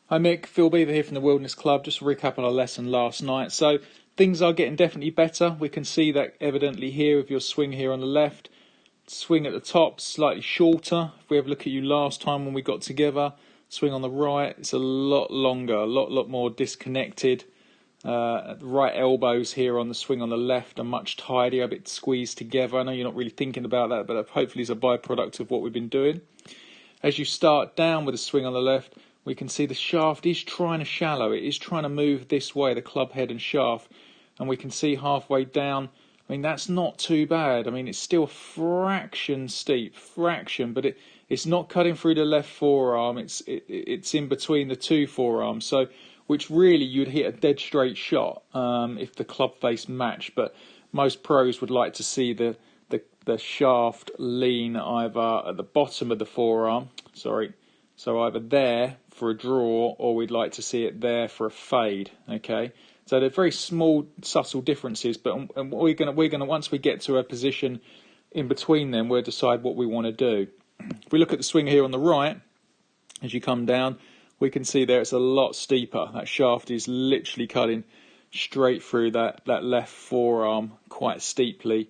Hi Mick, Phil Beever here from the Wilderness Club. Just to recap on our lesson last night. So things are getting definitely better. We can see that evidently here with your swing here on the left. Swing at the top, slightly shorter. If we have a look at you last time when we got together, swing on the right, it's a lot longer, a lot more disconnected. The right elbows here on the swing on the left are much tidier, a bit squeezed together. I know you're not really thinking about that, but hopefully it's a byproduct of what we've been doing. As you start down with the swing on the left, we can see the shaft is trying to shallow. It is trying to move this way, the club head and shaft. And we can see halfway down, I mean, that's not too bad. I mean, it's still a fraction steep, but it's not cutting through the left forearm. It's in between the two forearms. So, which really you'd hit a dead straight shot if the club face matched. But most pros would like to see the shaft lean either at the bottom of the forearm, so either there for a draw, or we'd like to see it there for a fade. Okay, so they're very small, subtle differences. But we're gonna once we get to a position in between them, we'll decide what we want to do. If we look at the swing here on the right, as you come down, we can see there it's a lot steeper. That shaft is literally cutting straight through that left forearm quite steeply.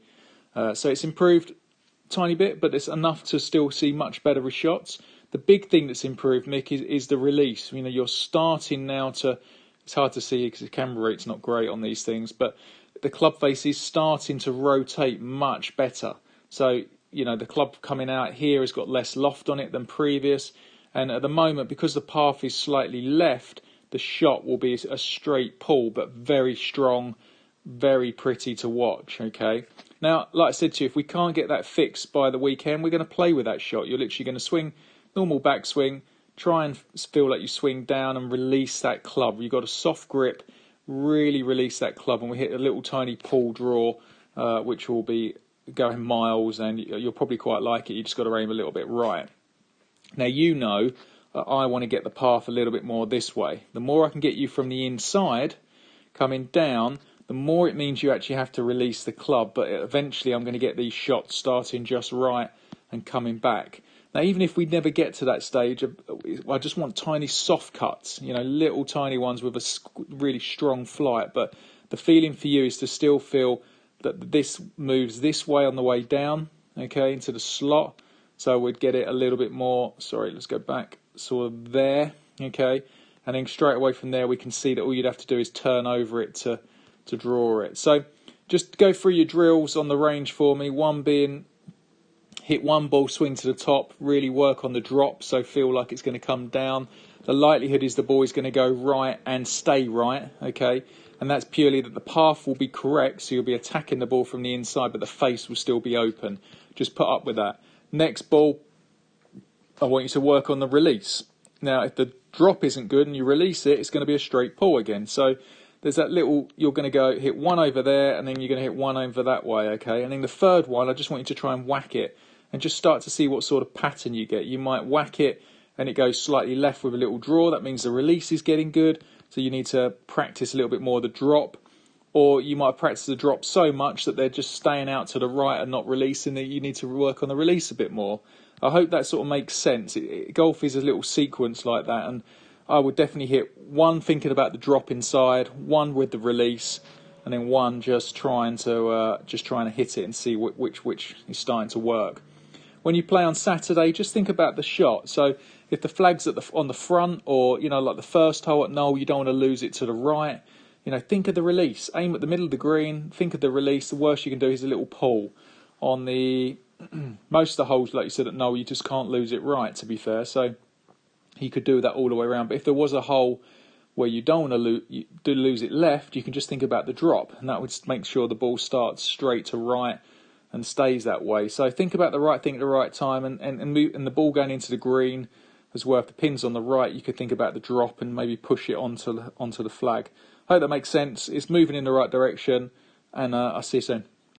So it's improved a tiny bit, but it's enough to still see much better with shots. The big thing that's improved, Mick, is the release. You know, you're starting now to, it's hard to see because the camera rate's not great on these things, but the club face is starting to rotate much better. So, you know, the club coming out here has got less loft on it than previous. And at the moment, because the path is slightly left, the shot will be a straight pull, but very strong, very pretty to watch, okay? Now, like I said to you, if we can't get that fixed by the weekend, we're going to play with that shot. You're literally going to swing, normal backswing, try and feel like you swing down and release that club. You've got a soft grip, really release that club, and we hit a little tiny pull draw, which will be going miles, and you'll probably quite like it. You just got to aim a little bit right. Now, you know I want to get the path a little bit more this way. The more I can get you from the inside, coming down, the more it means you actually have to release the club. But eventually I'm going to get these shots starting just right and coming back. Now, even if we never get to that stage, I just want tiny soft cuts, you know, little tiny ones with a really strong flight. But the feeling for you is to still feel that this moves this way on the way down, okay, into the slot. So we'd get it a little bit more, let's go back, sort of there, okay? And then straight away from there, we can see that all you'd have to do is turn over it to draw it. So just go through your drills on the range for me. One being hit one ball, swing to the top, really work on the drop, so feel like it's going to come down. The likelihood is the ball is going to go right and stay right, okay? And that's purely that the path will be correct, so you'll be attacking the ball from the inside, but the face will still be open. Just put up with that. Next ball, I want you to work on the release. Now, if the drop isn't good and you release it, it's going to be a straight pull again. So there's that little, you're going to go hit one over there, and then you're going to hit one over that way, okay? And then the third one, I just want you to try and whack it and just start to see what sort of pattern you get. You might whack it and it goes slightly left with a little draw. That means the release is getting good, so you need to practice a little bit more the drop. Or you might practice the drop so much that they're just staying out to the right and not releasing, that you need to work on the release a bit more. I hope that sort of makes sense. Golf is a little sequence like that, and I would definitely hit one thinking about the drop inside, one with the release, and then one just trying to hit it and see which is starting to work. When you play on Saturday, just think about the shot. So if the flag's on the front, or you know, like the first hole at Knoll, you don't want to lose it to the right. You know, think of the release. Aim at the middle of the green. Think of the release. The worst you can do is a little pull. On the most of the holes, like you said at Knoll, you just can't lose it right, to be fair. So you could do that all the way around. But if there was a hole where you don't want to lose it left, you can just think about the drop, and that would make sure the ball starts straight to right and stays that way. So think about the right thing at the right time, and the ball going into the green as well. If the pin's on the right, you could think about the drop and maybe push it onto the flag. I hope that makes sense. It's moving in the right direction, and I'll see you soon.